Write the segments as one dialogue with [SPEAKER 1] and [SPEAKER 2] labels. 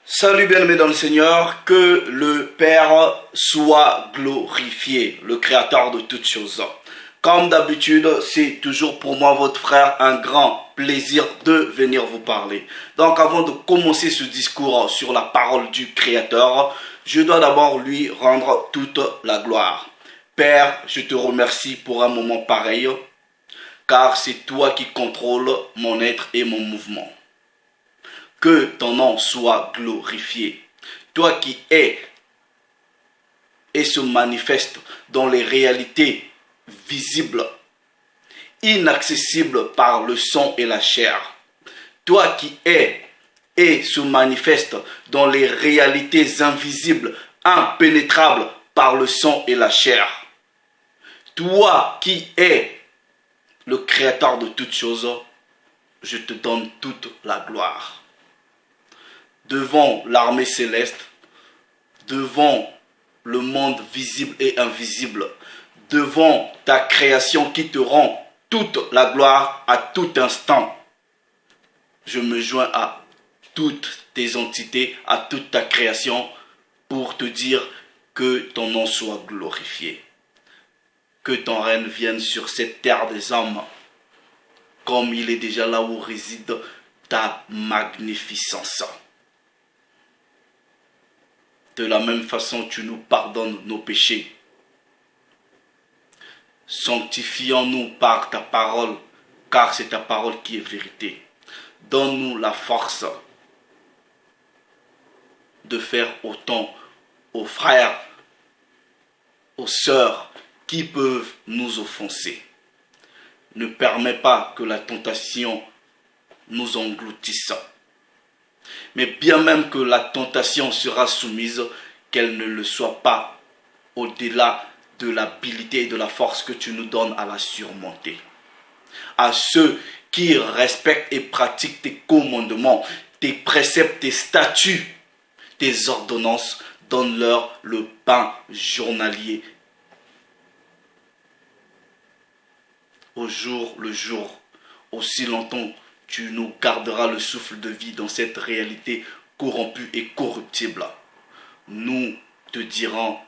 [SPEAKER 1] Salut bien-aimés dans le Seigneur, que le Père soit glorifié, le Créateur de toutes choses. Comme d'habitude, c'est toujours pour moi, votre frère, un grand plaisir de venir vous parler. Donc avant de commencer ce discours sur la parole du Créateur, je dois d'abord lui rendre toute la gloire. Père, je te remercie pour un moment pareil, car c'est toi qui contrôles mon être et mon mouvement. Que ton nom soit glorifié. Toi qui es et se manifeste dans les réalités visibles, inaccessibles par le sang et la chair. Toi qui es et se manifeste dans les réalités invisibles, impénétrables par le sang et la chair. Toi qui es le Créateur de toutes choses, je te donne toute la gloire. Devant l'armée céleste, devant le monde visible et invisible, devant ta création qui te rend toute la gloire à tout instant, je me joins à toutes tes entités, à toute ta création pour te dire que ton nom soit glorifié. Que ton règne vienne sur cette terre des hommes, comme il est déjà là où réside ta magnificence. De la même façon, tu nous pardonnes nos péchés. Sanctifions-nous par ta parole, car c'est ta parole qui est vérité. Donne-nous la force de faire autant aux frères, aux sœurs qui peuvent nous offenser. Ne permets pas que la tentation nous engloutisse. Mais bien même que la tentation sera soumise, qu'elle ne le soit pas au-delà de l'habilité et de la force que tu nous donnes à la surmonter. À ceux qui respectent et pratiquent tes commandements, tes préceptes, tes statuts, tes ordonnances, donne-leur le pain journalier. Au jour le jour, aussi longtemps tu nous garderas le souffle de vie dans cette réalité corrompue et corruptible. Nous te dirons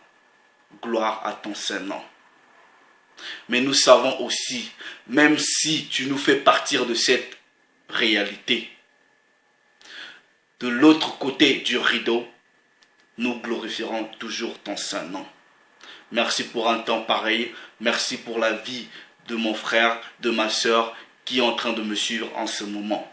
[SPEAKER 1] gloire à ton Saint-Nom. Mais nous savons aussi, même si tu nous fais partir de cette réalité, de l'autre côté du rideau, nous glorifierons toujours ton Saint-Nom. Merci pour un temps pareil. Merci pour la vie de mon frère, de ma sœur, qui est en train de me suivre en ce moment.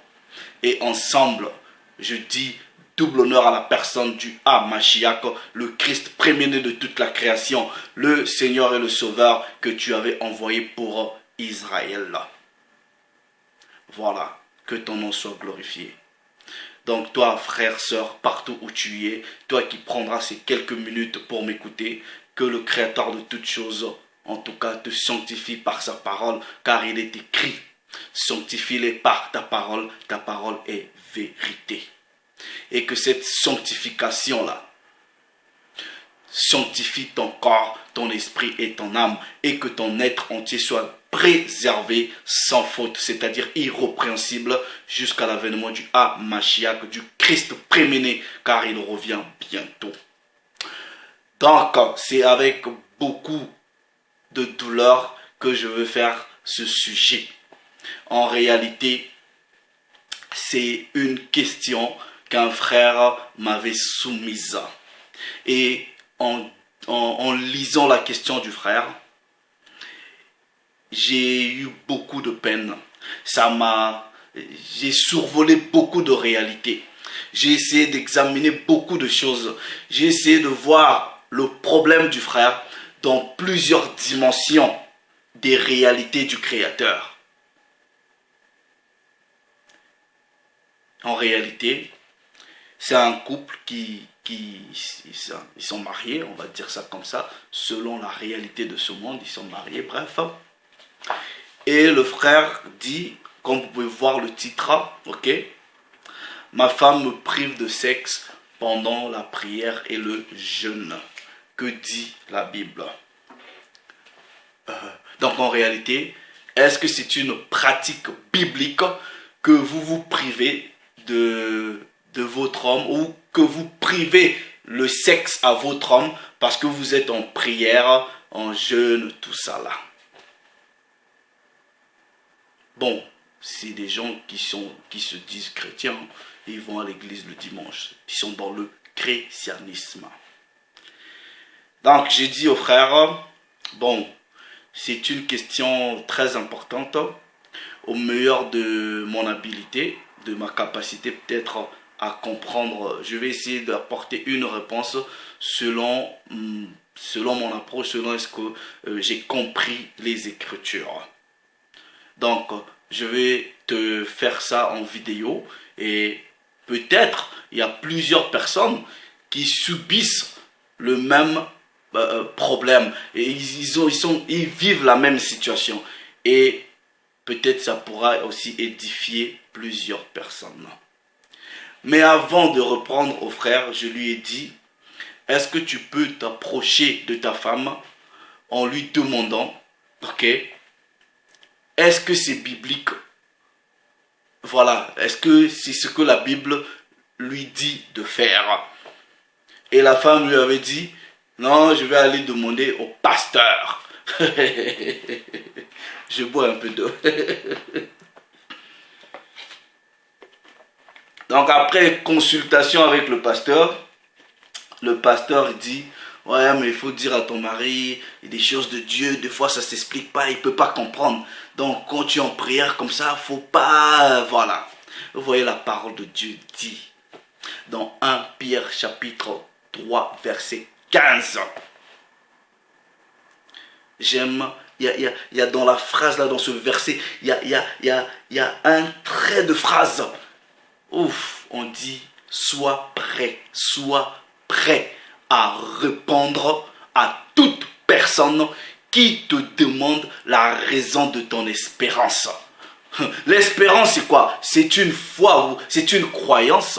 [SPEAKER 1] Et ensemble, je dis double honneur à la personne du Mashiach, le Christ premier-né de toute la création, le Seigneur et le Sauveur que tu avais envoyé pour Israël. Voilà, que ton nom soit glorifié. Donc toi, frère, sœur, partout où tu es, toi qui prendras ces quelques minutes pour m'écouter, que le Créateur de toutes choses, en tout cas, te sanctifie par sa parole, car il est écrit: sanctifie-les par ta parole est vérité. Et que cette sanctification-là sanctifie ton corps, ton esprit et ton âme, et que ton être entier soit préservé sans faute, c'est-à-dire irrépréhensible, jusqu'à l'avènement du Mashiach, du Christ préméné, car il revient bientôt. Donc, c'est avec beaucoup de douleur que je veux faire ce sujet. En réalité, c'est une question qu'un frère m'avait soumise. Et en lisant la question du frère, j'ai eu beaucoup de peine. J'ai survolé beaucoup de réalités. J'ai essayé d'examiner beaucoup de choses. J'ai essayé de voir le problème du frère dans plusieurs dimensions des réalités du Créateur. En réalité, c'est un couple ils sont mariés, on va dire ça comme ça, selon la réalité de ce monde, ils sont mariés, bref. Et le frère dit, comme vous pouvez voir le titre, ok, ma femme me prive de sexe pendant la prière et le jeûne. Que dit la Bible? Donc en réalité, est-ce que c'est une pratique biblique que vous vous privez de de votre homme ou que vous privez le sexe à votre homme parce que vous êtes en prière, en jeûne, tout ça là. Bon, c'est des gens qui se disent chrétiens, ils vont à l'église le dimanche, ils sont dans le christianisme. Donc, j'ai dit aux frères, bon, c'est une question très importante, au meilleur de mon habilité, de ma capacité peut-être à comprendre. Je vais essayer d'apporter une réponse selon mon approche, selon est-ce que j'ai compris les Écritures. Donc, je vais te faire ça en vidéo et peut-être il y a plusieurs personnes qui subissent le même problème et ils vivent la même situation et peut-être ça pourra aussi édifier plusieurs personnes. Mais avant de reprendre au frère, je lui ai dit, est-ce que tu peux t'approcher de ta femme en lui demandant, ok, est-ce que c'est biblique? Voilà, est-ce que c'est ce que la Bible lui dit de faire? Et la femme lui avait dit, non, je vais aller demander au pasteur. Je bois un peu d'eau. Donc après consultation avec le pasteur dit, ouais, mais il faut dire à ton mari des choses de Dieu, des fois ça ne s'explique pas, il ne peut pas comprendre. Donc quand tu es en prière comme ça, il ne faut pas, voilà. Vous voyez la parole de Dieu dit dans 1 Pierre chapitre 3 verset 15. J'aime, il y a dans la phrase là, dans ce verset, il y a un trait de phrase. Ouf, on dit, sois prêt à répondre à toute personne qui te demande la raison de ton espérance. L'espérance, c'est quoi? C'est une foi, c'est une croyance.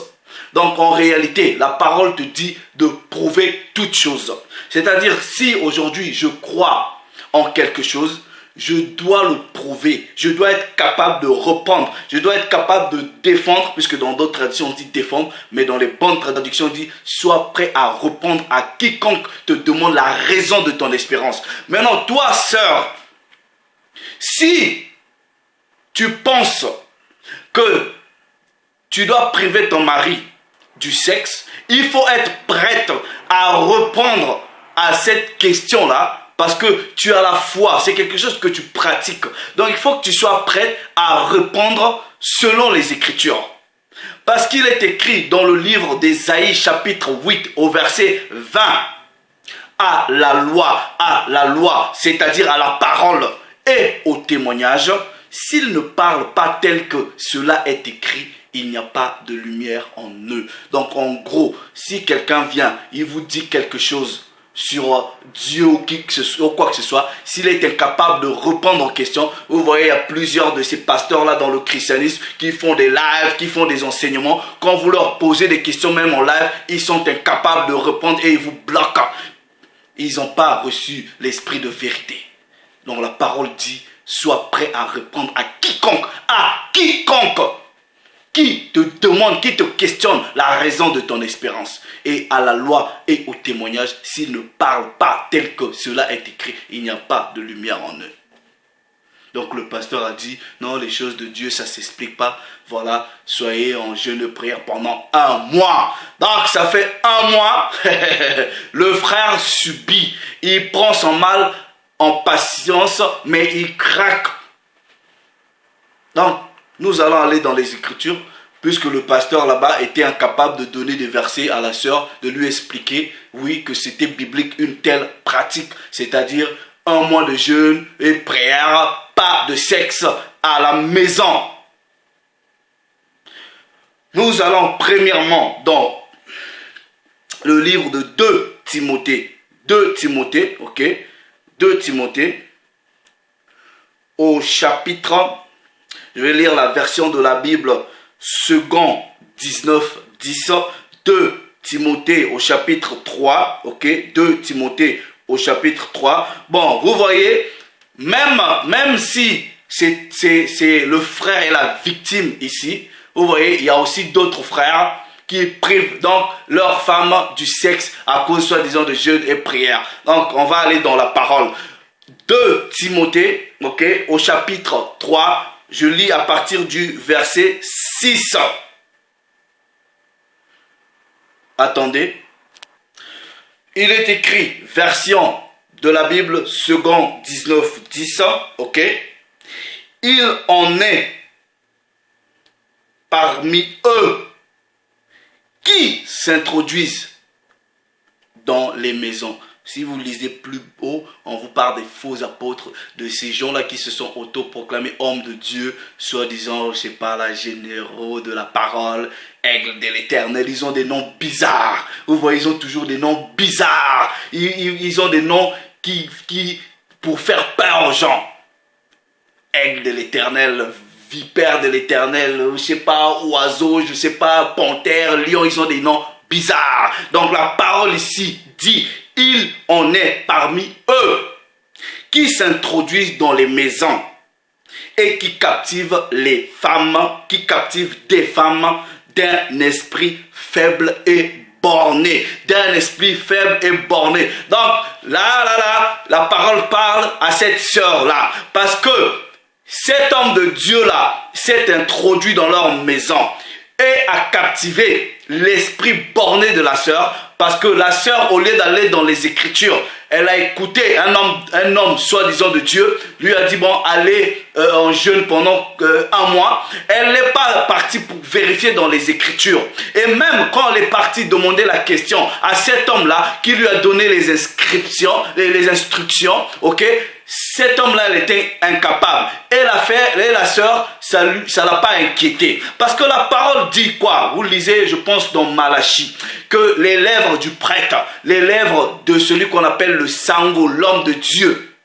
[SPEAKER 1] Donc en réalité, la parole te dit de prouver toute chose. C'est-à-dire, si aujourd'hui je crois en quelque chose, je dois le prouver, je dois être capable de répondre, je dois être capable de défendre, puisque dans d'autres traductions on dit défendre, mais dans les bonnes traductions on dit sois prêt à répondre à quiconque te demande la raison de ton espérance. Maintenant, toi, sœur, si tu penses que tu dois priver ton mari du sexe, il faut être prête à répondre à cette question-là. Parce que tu as la foi, c'est quelque chose que tu pratiques. Donc il faut que tu sois prêt à répondre selon les Écritures. Parce qu'il est écrit dans le livre d'Ésaïe chapitre 8 au verset 20. À la loi, c'est-à-dire à la parole et au témoignage, s'ils ne parlent pas tel que cela est écrit, il n'y a pas de lumière en eux. Donc en gros, si quelqu'un vient, il vous dit quelque chose sur Dieu ou quoi que ce soit, s'il est incapable de répondre aux questions, vous voyez, il y a plusieurs de ces pasteurs-là dans le christianisme qui font des lives, qui font des enseignements. Quand vous leur posez des questions, même en live, ils sont incapables de répondre et ils vous bloquent. Ils n'ont pas reçu l'esprit de vérité. Donc la parole dit, sois prêt à répondre à quiconque qui te demande, qui te questionne la raison de ton espérance. Et à la loi et au témoignage, s'ils ne parlent pas tel que cela est écrit, il n'y a pas de lumière en eux. Donc le pasteur a dit, non, les choses de Dieu, ça ne s'explique pas. Voilà, soyez en jeûne de prière pendant 1 mois. Donc ça fait 1 mois, le frère subit. Il prend son mal en patience, mais il craque. Donc, nous allons aller dans les Écritures, puisque le pasteur là-bas était incapable de donner des versets à la sœur, de lui expliquer, oui, que c'était biblique une telle pratique, c'est-à-dire 1 mois de jeûne et prière, pas de sexe à la maison. Nous allons premièrement dans le livre de 2 Timothée. 2 Timothée, ok, 2 Timothée, au chapitre... Je vais lire la version de la Bible, 2 19, 10, 2 Timothée au chapitre 3, ok, 2 Timothée au chapitre 3. Bon, vous voyez, même si c'est le frère et la victime ici, vous voyez, il y a aussi d'autres frères qui privent donc leurs femmes du sexe à cause soi-disant de jeûne et prière. Donc on va aller dans la parole. 2 Timothée, ok, au chapitre 3, je lis à partir du verset 6. Attendez. Il est écrit, version de la Bible, second 19, 10, ok. Il en est parmi eux qui s'introduisent dans les maisons. Si vous lisez plus haut, on vous parle des faux apôtres, de ces gens-là qui se sont autoproclamés hommes de Dieu, soi-disant, je sais pas, la généraux de la parole, aigle de l'éternel. Ils ont des noms bizarres. Vous voyez, ils ont toujours des noms bizarres. Ils ont des noms qui pour faire peur aux gens. Aigle de l'éternel, vipère de l'éternel, je sais pas, oiseau, je sais pas, panthère, lion, ils ont des noms bizarres. Donc la parole ici dit, il en est parmi eux qui s'introduisent dans les maisons et qui captivent les femmes, qui captivent des femmes d'un esprit faible et borné. D'un esprit faible et borné. Donc là, la parole parle à cette sœur-là. Parce que cet homme de Dieu-là s'est introduit dans leur maison et a captivé l'esprit borné de la sœur. Parce que la sœur, au lieu d'aller dans les Écritures, elle a écouté un homme soi-disant de Dieu, lui a dit, bon, allez en jeûne pendant 1 mois. Elle n'est pas partie pour vérifier dans les Écritures. Et même quand elle est partie demander la question à cet homme-là, qui lui a donné les instructions, ok, cet homme-là, elle était incapable. Et la sœur, ça l'a pas inquiété. Parce que la parole dit quoi? Vous lisez, je pense, dans Malachie, que les lèvres du prêtre, les lèvres de celui qu'on appelle le sango, l'homme de Dieu,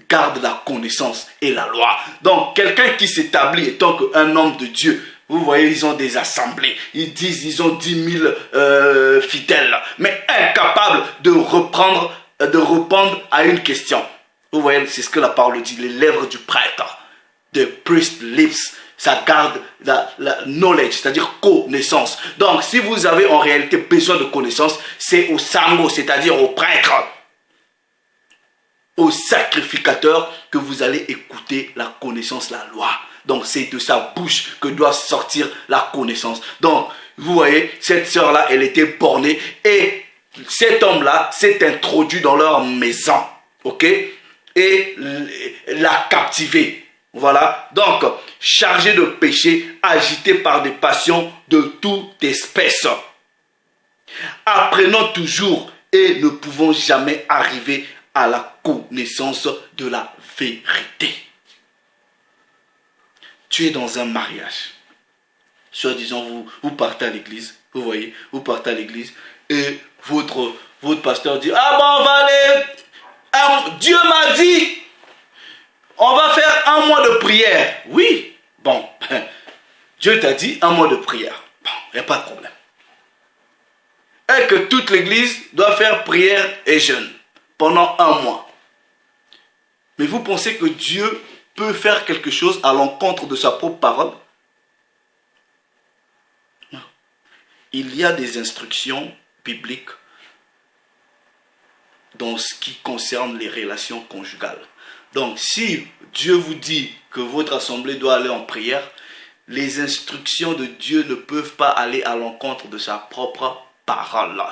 [SPEAKER 1] gardent la connaissance et la loi. Donc, quelqu'un qui s'établit étant qu'un homme de Dieu, vous voyez, ils ont des assemblées. Ils ont 10 000 fidèles, mais incapables de répondre à une question. Vous voyez, c'est ce que la parole dit, les lèvres du prêtre, the priest lips, ça garde la knowledge, c'est-à-dire connaissance. Donc, si vous avez en réalité besoin de connaissance, c'est au sango, c'est-à-dire au prêtre, au sacrificateur, que vous allez écouter la connaissance, la loi. Donc, c'est de sa bouche que doit sortir la connaissance. Donc, vous voyez, cette sœur-là, elle était bornée et cet homme-là s'est introduit dans leur maison, ok, et l'a captivé. Voilà, donc, chargé de péché, agité par des passions de toute espèce. Apprenons toujours et ne pouvons jamais arriver à la connaissance de la vérité. Tu es dans un mariage. Soi-disant, vous partez à l'église, vous voyez, vous partez à l'église et votre pasteur dit, ah bon, on va aller, Dieu m'a dit, on va faire 1 mois de prière. Oui, bon, Dieu t'a dit 1 mois de prière. Bon, il n'y a pas de problème. Et que toute l'église doit faire prière et jeûne pendant 1 mois. Mais vous pensez que Dieu peut faire quelque chose à l'encontre de sa propre parole? Non. Il y a des instructions bibliques dans ce qui concerne les relations conjugales. Donc, si Dieu vous dit que votre assemblée doit aller en prière, les instructions de Dieu ne peuvent pas aller à l'encontre de sa propre parole.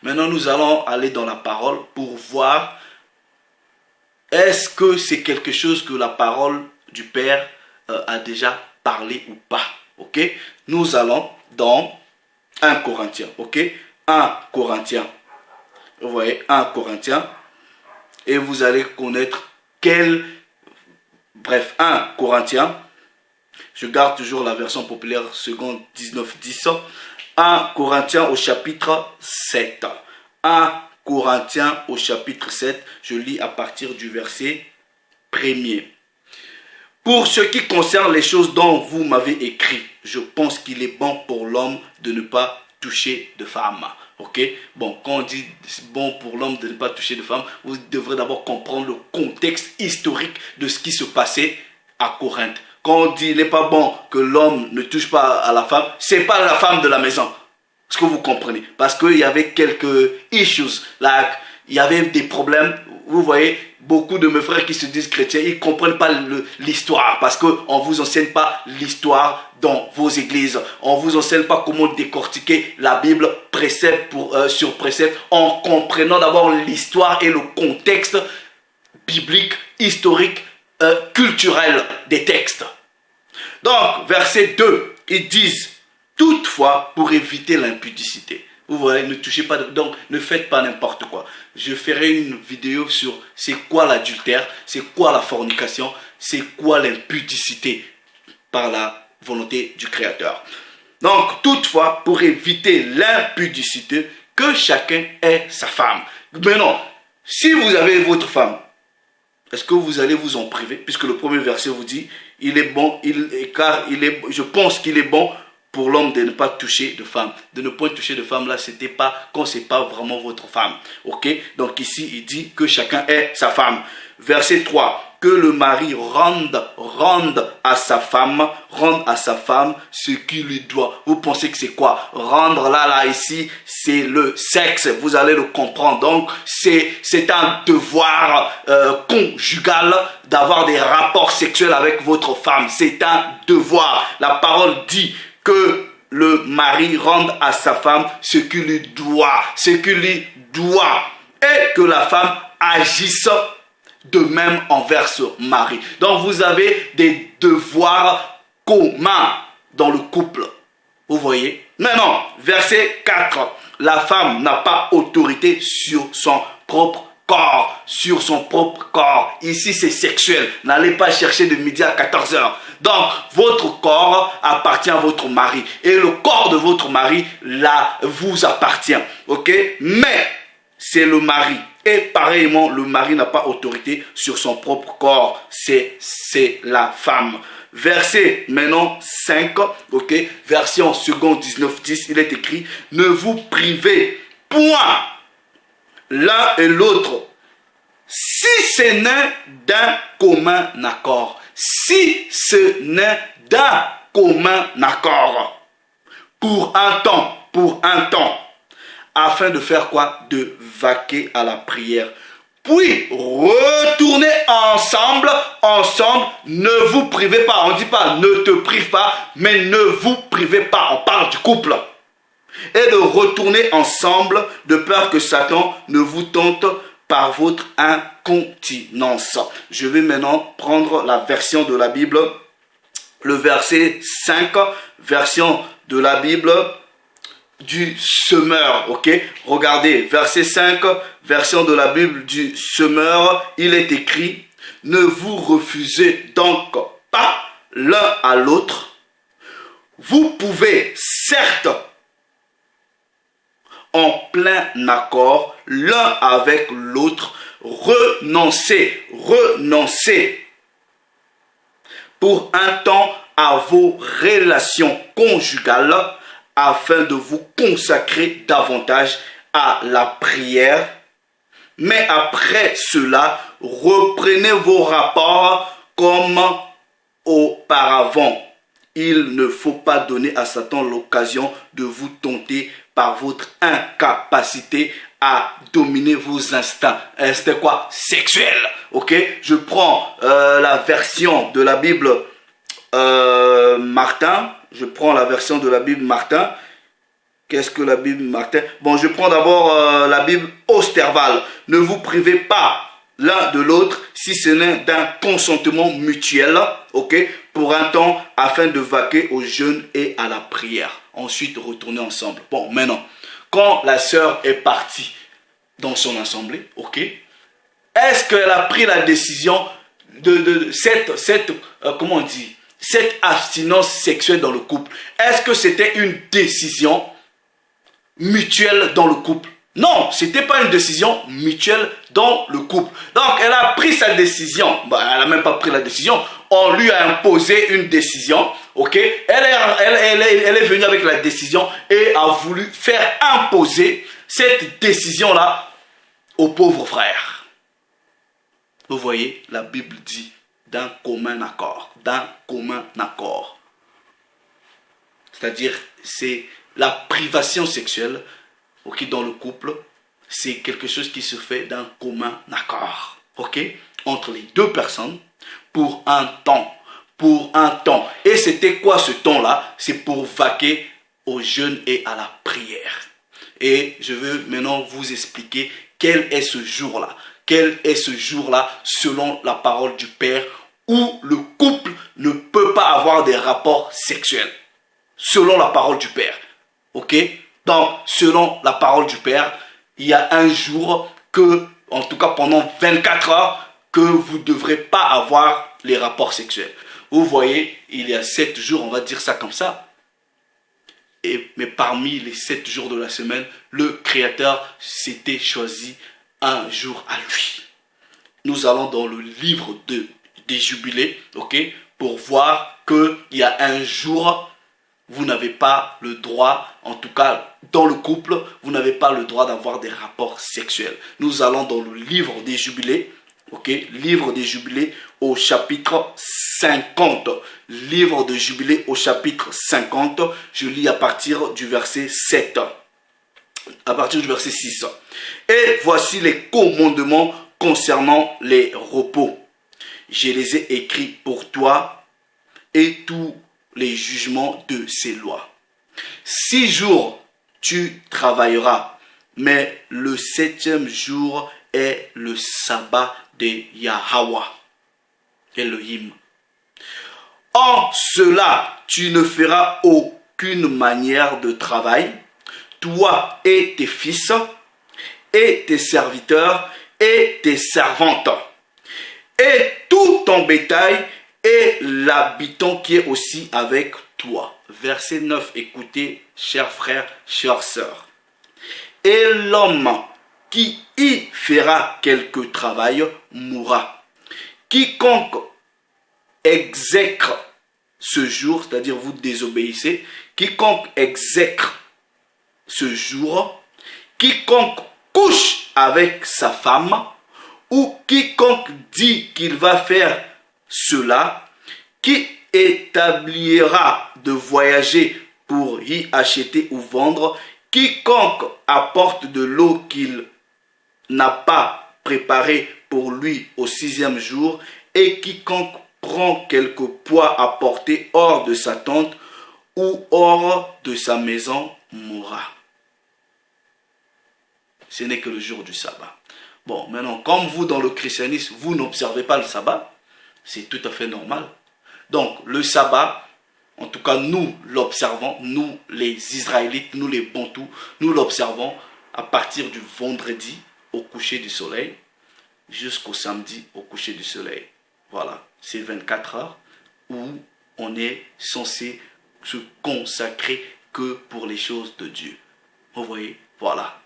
[SPEAKER 1] Maintenant, nous allons aller dans la parole pour voir est-ce que c'est quelque chose que la parole du Père a déjà parlé ou pas. Ok? Nous allons dans 1 Corinthiens. Ok? 1 Corinthiens. Vous voyez, 1 Corinthiens. Et vous allez connaître Bref, 1 Corinthiens. Je garde toujours la version populaire seconde 19-10. 1 Corinthiens au chapitre 7. 1 Corinthiens au chapitre 7. Je lis à partir du verset 1er. Pour ce qui concerne les choses dont vous m'avez écrit, je pense qu'il est bon pour l'homme de ne pas toucher de femme. Ok, bon, quand on dit bon pour l'homme de ne pas toucher de femme, vous devrez d'abord comprendre le contexte historique de ce qui se passait à Corinthe. Quand on dit il n'est pas bon que l'homme ne touche pas à la femme, c'est pas la femme de la maison. Est-ce que vous comprenez? Parce qu'il y avait quelques issues, là, il y avait des problèmes. Vous voyez, beaucoup de mes frères qui se disent chrétiens, ils ne comprennent pas l'histoire parce qu'on ne vous enseigne pas l'histoire dans vos églises. On ne vous enseigne pas comment décortiquer la Bible précepte sur précepte en comprenant d'abord l'histoire et le contexte biblique, historique, culturel des textes. Donc, verset 2, ils disent, toutefois, pour éviter l'impudicité. Vous voyez, ne touchez pas, donc ne faites pas n'importe quoi. Je ferai une vidéo sur c'est quoi l'adultère, c'est quoi la fornication, c'est quoi l'impudicité par la volonté du Créateur. Donc, toutefois, pour éviter l'impudicité, que chacun ait sa femme. Mais non, si vous avez votre femme, est-ce que vous allez vous en priver? Puisque le premier verset vous dit, il est bon, je pense qu'il est bon pour l'homme de ne pas toucher de femme. De ne pas toucher de femme, là, c'était pas quand c'est pas vraiment votre femme. Ok? Donc ici, il dit que chacun ait sa femme. Verset 3. Que le mari rende à sa femme ce qu'il lui doit. Vous pensez que c'est quoi? Rendre là, ici, c'est le sexe. Vous allez le comprendre. Donc, c'est un devoir conjugal d'avoir des rapports sexuels avec votre femme. C'est un devoir. La parole dit que le mari rende à sa femme ce qu'il lui doit. Ce qu'il lui doit. Et que la femme agisse de même envers son mari. Donc vous avez des devoirs communs dans le couple. Vous voyez? Maintenant, verset 4. La femme n'a pas autorité sur son propre corps. Sur son propre corps. Ici, c'est sexuel. N'allez pas chercher de midi à 14 heures. Donc, votre corps appartient à votre mari. Et le corps de votre mari, là, vous appartient. Ok? Mais, c'est le mari. Et pareillement, le mari n'a pas autorité sur son propre corps. C'est la femme. Verset maintenant 5, ok, version seconde 19-10, il est écrit, ne vous privez point l'un et l'autre, si ce n'est d'un commun accord. Si ce n'est d'un commun accord. Pour un temps. Afin de faire quoi? De vaquer à la prière. Puis, retournez ensemble, ne vous privez pas. On ne dit pas ne te prive pas, mais ne vous privez pas. On parle du couple. Et de retourner ensemble, de peur que Satan ne vous tente par votre incontinence. Je vais maintenant prendre la version de la Bible, le verset 5, version de la Bible du semeur, ok? Regardez, verset 5, version de la Bible du semeur, il est écrit, ne vous refusez donc pas l'un à l'autre. Vous pouvez, certes, en plein accord, l'un avec l'autre, renoncer pour un temps à vos relations conjugales, afin de vous consacrer davantage à la prière. Mais après cela, reprenez vos rapports comme auparavant. Il ne faut pas donner à Satan l'occasion de vous tenter par votre incapacité à dominer vos instincts. Instincts quoi? Sexuels. Ok? Je prends la version de la Bible Martin. Je prends la version de la Bible Martin. Qu'est-ce que la Bible Martin? Bon, je prends d'abord la Bible Osterval. Ne vous privez pas l'un de l'autre si ce n'est d'un consentement mutuel, ok, pour un temps afin de vaquer au jeûne et à la prière. Ensuite, retourner ensemble. Bon, maintenant, quand la sœur est partie dans son assemblée, ok, est-ce qu'elle a pris la décision de comment on dit? Cette abstinence sexuelle dans le couple, est-ce que c'était une décision mutuelle dans le couple? Non, ce n'était pas une décision mutuelle dans le couple. Donc, elle a pris sa décision. Elle n'a même pas pris la décision. On lui a imposé une décision. Ok? Elle est venue avec la décision et a voulu faire imposer cette décision-là aux pauvres frères. Vous voyez, la Bible dit d'un commun accord. D'un commun accord. C'est-à-dire, c'est la privation sexuelle, ok, dans le couple, c'est quelque chose qui se fait d'un commun accord, ok, entre les deux personnes pour un temps. Et c'était quoi ce temps-là? C'est pour vaquer au jeûne et à la prière. Et je veux maintenant vous expliquer quel est ce jour-là. Quel est ce jour-là selon la parole du Père où le couple ne peut pas avoir des rapports sexuels. Selon la parole du Père. Ok? Donc, selon la parole du Père, il y a un jour que, en tout cas pendant 24 heures, que vous ne devrez pas avoir les rapports sexuels. Vous voyez, il y a 7 jours, on va dire ça comme ça. Mais parmi les 7 jours de la semaine, le Créateur s'était choisi un jour à lui. Nous allons dans le livre des Jubilés, ok, pour voir qu'il y a un jour, vous n'avez pas le droit, en tout cas dans le couple, vous n'avez pas le droit d'avoir des rapports sexuels. Nous allons dans le livre des Jubilés, ok, livre des Jubilés au chapitre 50. Livre de Jubilés au chapitre 50, je lis à partir du verset 7. À partir du verset 6. Et voici les commandements concernant les repos. Je les ai écrits pour toi et tous les jugements de ces lois. 6 jours tu travailleras, mais le 7e jour est le sabbat de Yahweh, Elohim. En cela, tu ne feras aucune manière de travail, toi et tes fils, et tes serviteurs, et tes servantes, et tout ton bétail, et l'habitant qui est aussi avec toi. Verset 9, écoutez, chers frères, chères sœurs. Et l'homme qui y fera quelque travail mourra. Quiconque exècre ce jour, c'est-à-dire vous désobéissez, quiconque exècre ce jour, quiconque couche avec sa femme, ou quiconque dit qu'il va faire cela, qui établira de voyager pour y acheter ou vendre, quiconque apporte de l'eau qu'il n'a pas préparée pour lui au 6e jour, et quiconque prend quelque poids à porter hors de sa tente ou hors de sa maison mourra. Ce n'est que le jour du sabbat. Bon, maintenant, comme vous, dans le christianisme, vous n'observez pas le sabbat, c'est tout à fait normal. Donc, le sabbat, en tout cas, nous l'observons, nous les Israélites, nous les Bantous, nous l'observons à partir du vendredi au coucher du soleil jusqu'au samedi au coucher du soleil. Voilà, c'est 24 heures où on est censé se consacrer que pour les choses de Dieu. Vous voyez, voilà.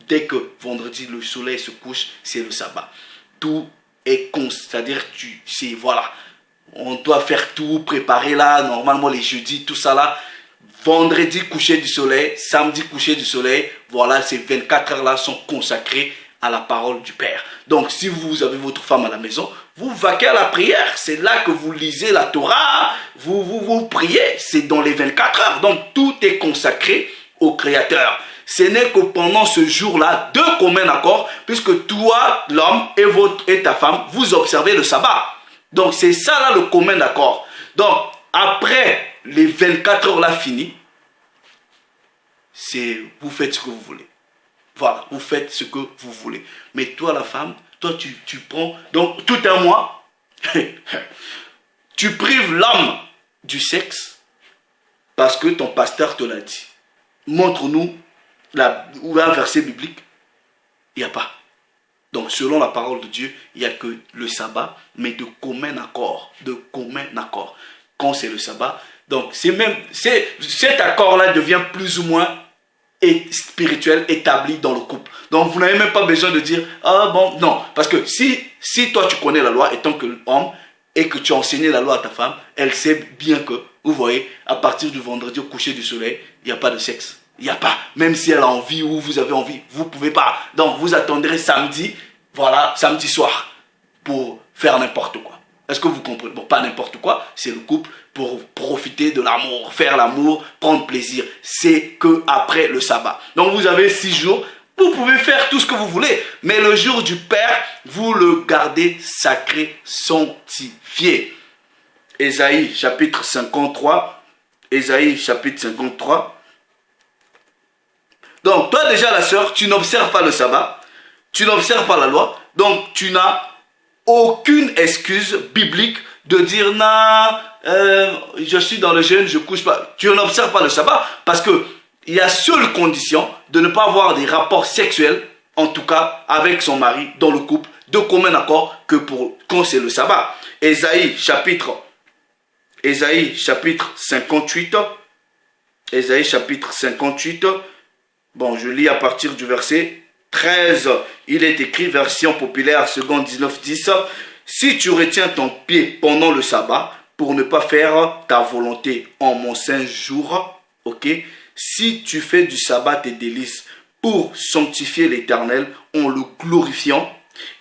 [SPEAKER 1] Dès que vendredi le soleil se couche, c'est le sabbat. Tout est c'est-à-dire voilà, on doit faire tout, préparer là, normalement les jeudis, tout ça là. Vendredi coucher du soleil, samedi coucher du soleil, voilà, ces 24 heures là sont consacrées à la parole du Père. Donc si vous avez votre femme à la maison, vous vaquez à la prière, c'est là que vous lisez la Torah, vous priez, c'est dans les 24 heures. Donc tout est consacré au Créateur. Ce n'est que pendant ce jour-là, de commun accord, puisque toi, l'homme et ta femme, vous observez le sabbat. Donc c'est ça là le commun accord. Donc après les 24 heures là finies, vous faites ce que vous voulez. Voilà, vous faites ce que vous voulez. Mais toi la femme, toi tu prends, donc tout un mois, tu prives l'homme du sexe parce que ton pasteur te l'a dit. Montre-nous ou un verset biblique. Il n'y a pas. Donc selon la parole de Dieu, il n'y a que le sabbat, mais de commun accord. De commun accord. Quand c'est le sabbat, donc cet accord-là devient plus ou moins spirituel, établi dans le couple. Donc vous n'avez même pas besoin de dire, ah bon, non. Parce que si toi tu connais la loi, étant que l'homme, et que tu as enseigné la loi à ta femme, elle sait bien que, vous voyez, à partir du vendredi au coucher du soleil, il n'y a pas de sexe. Il n'y a pas. Même si elle a envie ou vous avez envie, vous ne pouvez pas. Donc vous attendrez samedi, voilà, samedi soir, pour faire n'importe quoi. Est-ce que vous comprenez? Bon, pas n'importe quoi, c'est le couple pour profiter de l'amour, faire l'amour, prendre plaisir. C'est que après le sabbat. Donc vous avez 6 jours, vous pouvez faire tout ce que vous voulez, mais le jour du Père, vous le gardez sacré, sanctifié. Ésaïe chapitre 53. Ésaïe chapitre 53. Donc toi déjà la sœur, tu n'observes pas le sabbat, tu n'observes pas la loi, donc tu n'as aucune excuse biblique de dire non, je suis dans le jeûne, je couche pas. Tu n'observes pas le sabbat parce que il y a seule condition de ne pas avoir des rapports sexuels, en tout cas avec son mari dans le couple, de commun accord que quand c'est le sabbat. Ésaïe chapitre 58. Ésaïe chapitre 58. Bon, je lis à partir du verset 13. Il est écrit, version populaire, seconde 19:10. Si tu retiens ton pied pendant le sabbat pour ne pas faire ta volonté en mon saint jour, ok? Si tu fais du sabbat tes délices pour sanctifier l'Éternel en le glorifiant,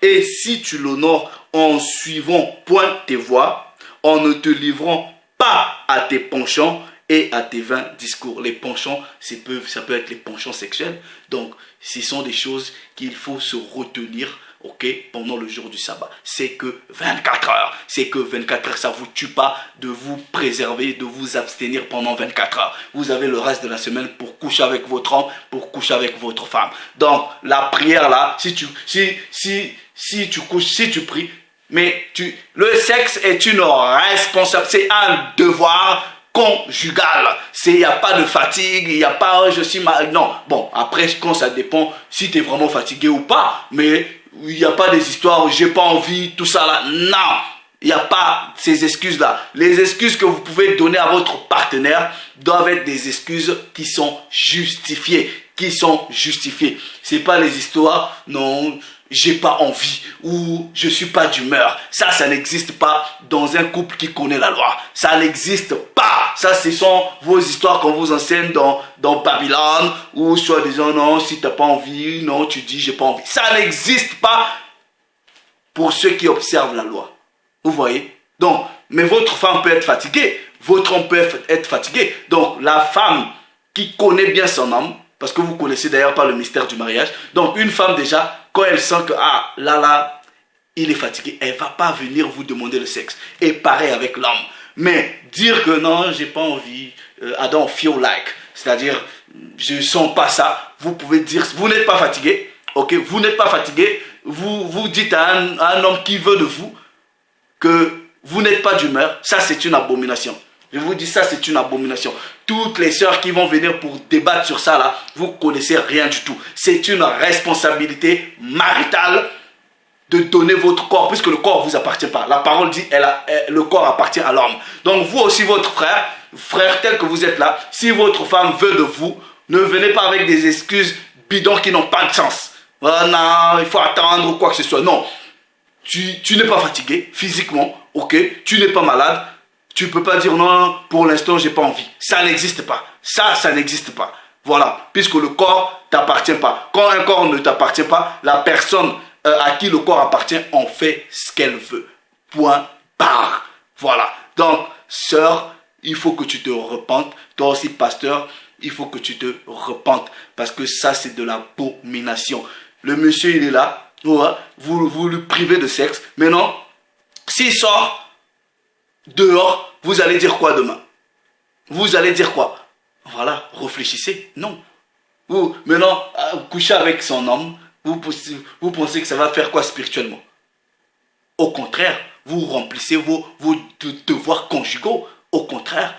[SPEAKER 1] et si tu l'honores en suivant point tes voies, en ne te livrant pas à tes penchants et à tes vains discours. Les penchants, ça peut être les penchants sexuels. Donc, ce sont des choses qu'il faut se retenir, ok, pendant le jour du sabbat. C'est que 24 heures. C'est que 24 heures, ça ne vous tue pas de vous préserver, de vous abstenir pendant 24 heures. Vous avez le reste de la semaine pour coucher avec votre homme, pour coucher avec votre femme. Donc, la prière là, si tu couches, si tu pries, mais le sexe est une responsabilité, c'est un devoir conjugal. Il n'y a pas de fatigue, il n'y a pas je suis mal. Non. Bon, après, quand ça dépend si tu es vraiment fatigué ou pas, mais il n'y a pas des histoires, j'ai pas envie, tout ça là. Non, il n'y a pas ces excuses-là. Les excuses que vous pouvez donner à votre partenaire doivent être des excuses qui sont justifiées. C'est pas les histoires, non, j'ai pas envie ou je suis pas d'humeur. Ça n'existe pas dans un couple qui connaît la loi. Ça n'existe pas. Ça, ce sont vos histoires qu'on vous enseigne dans Babylone ou soit disant non, si t'as pas envie, non, tu dis j'ai pas envie. Ça n'existe pas pour ceux qui observent la loi. Vous voyez? Donc, mais votre femme peut être fatiguée, votre homme peut être fatigué. Donc, la femme qui connaît bien son homme, parce que vous connaissez d'ailleurs pas le mystère du mariage. Donc, une femme déjà, quand elle sent que, là, il est fatigué, elle ne va pas venir vous demander le sexe. Et pareil avec l'homme. Mais dire que non, j'ai pas envie, I don't feel like, c'est-à-dire, je ne sens pas ça, vous pouvez dire, vous n'êtes pas fatigué, ok, vous n'êtes pas fatigué, vous dites à un homme qui veut de vous que vous n'êtes pas d'humeur, ça c'est une abomination. Je vous dis ça, c'est une abomination. Toutes les sœurs qui vont venir pour débattre sur ça, là, vous ne connaissez rien du tout. C'est une responsabilité maritale de donner votre corps, puisque le corps ne vous appartient pas. La parole dit, le corps appartient à l'homme. Donc vous aussi, votre frère tel que vous êtes là, si votre femme veut de vous, ne venez pas avec des excuses bidons qui n'ont pas de sens. Oh non, il faut attendre ou quoi que ce soit. Non, tu n'es pas fatigué physiquement, ok, tu n'es pas malade. Tu ne peux pas dire non, pour l'instant, j'ai pas envie. Ça n'existe pas. Ça n'existe pas. Voilà. Puisque le corps ne t'appartient pas. Quand un corps ne t'appartient pas, la personne à qui le corps appartient en fait ce qu'elle veut. Point barre. Voilà. Donc, sœur, il faut que tu te repentes. Toi aussi, pasteur, il faut que tu te repentes. Parce que ça, c'est de l'abomination. Le monsieur, il est là. Vous le privez de sexe. Mais non, s'il sort dehors, vous allez dire quoi demain? Vous allez dire quoi? Voilà, réfléchissez. Non. Vous, maintenant, coucher avec son homme, vous pensez que ça va faire quoi spirituellement? Au contraire, vous remplissez vos devoirs conjugaux. Au contraire.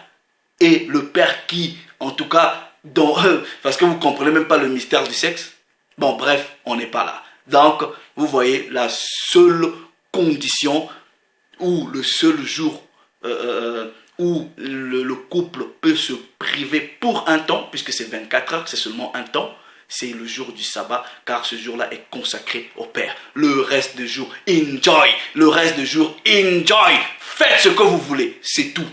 [SPEAKER 1] Et le père qui, en tout cas, parce que vous ne comprenez même pas le mystère du sexe. Bon, bref, on n'est pas là. Donc, vous voyez, la seule condition ou le seul jour où le couple peut se priver pour un temps, puisque c'est 24 heures, c'est seulement un temps, c'est le jour du sabbat, car ce jour-là est consacré au Père. Le reste du jour, enjoy. Le reste du jour, enjoy. Faites ce que vous voulez, c'est tout.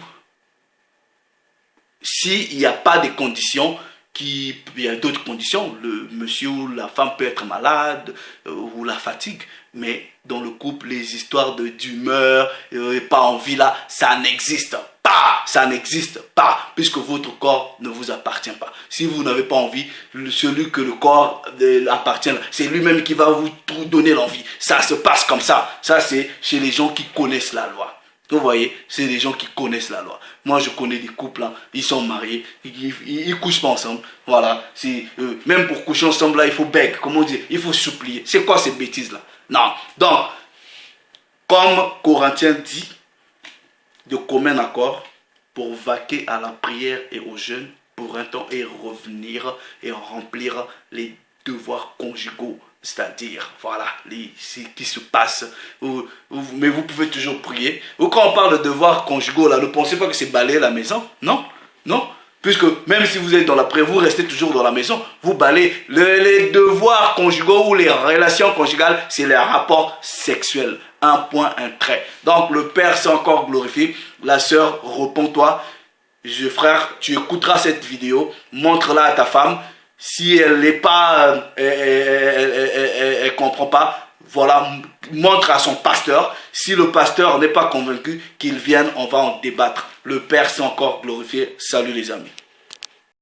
[SPEAKER 1] S'il n'y a pas de conditions, il y a d'autres conditions. Le monsieur ou la femme peut être malade ou la fatigue. Mais dans le couple, les histoires d'humeur, pas envie là, ça n'existe pas. Ça n'existe pas. Puisque votre corps ne vous appartient pas. Si vous n'avez pas envie, celui que le corps appartient, c'est lui-même qui va vous donner l'envie. Ça se passe comme ça. Ça, c'est chez les gens qui connaissent la loi. Vous voyez, c'est des gens qui connaissent la loi. Moi, je connais des couples, hein, ils sont mariés, ils couchent pas ensemble. Voilà, même pour coucher ensemble, là, il faut beg, comment dire, il faut supplier. C'est quoi ces bêtises-là? Non. Donc, comme Corinthiens dit, de commun accord, pour vaquer à la prière et au jeûne, pour un temps et revenir et remplir les devoirs conjugaux. C'est-à-dire, voilà, ce qui se passe. Mais vous pouvez toujours prier. Ou quand on parle de devoirs conjugaux, là, ne pensez pas que c'est balayer la maison. Non, non. Puisque même si vous êtes dans la prière, vous restez toujours dans la maison. Vous balayez les devoirs conjugaux ou les relations conjugales, c'est les rapports sexuels. Un point, un trait. Donc le Père s'est encore glorifié. La sœur, réponds-toi. Frère, tu écouteras cette vidéo. Montre-la à ta femme. Si elle n'est pas, elle comprend pas, voilà, montre à son pasteur. Si le pasteur n'est pas convaincu, qu'il vienne, on va en débattre. Le Père s'est encore glorifié. Salut les amis.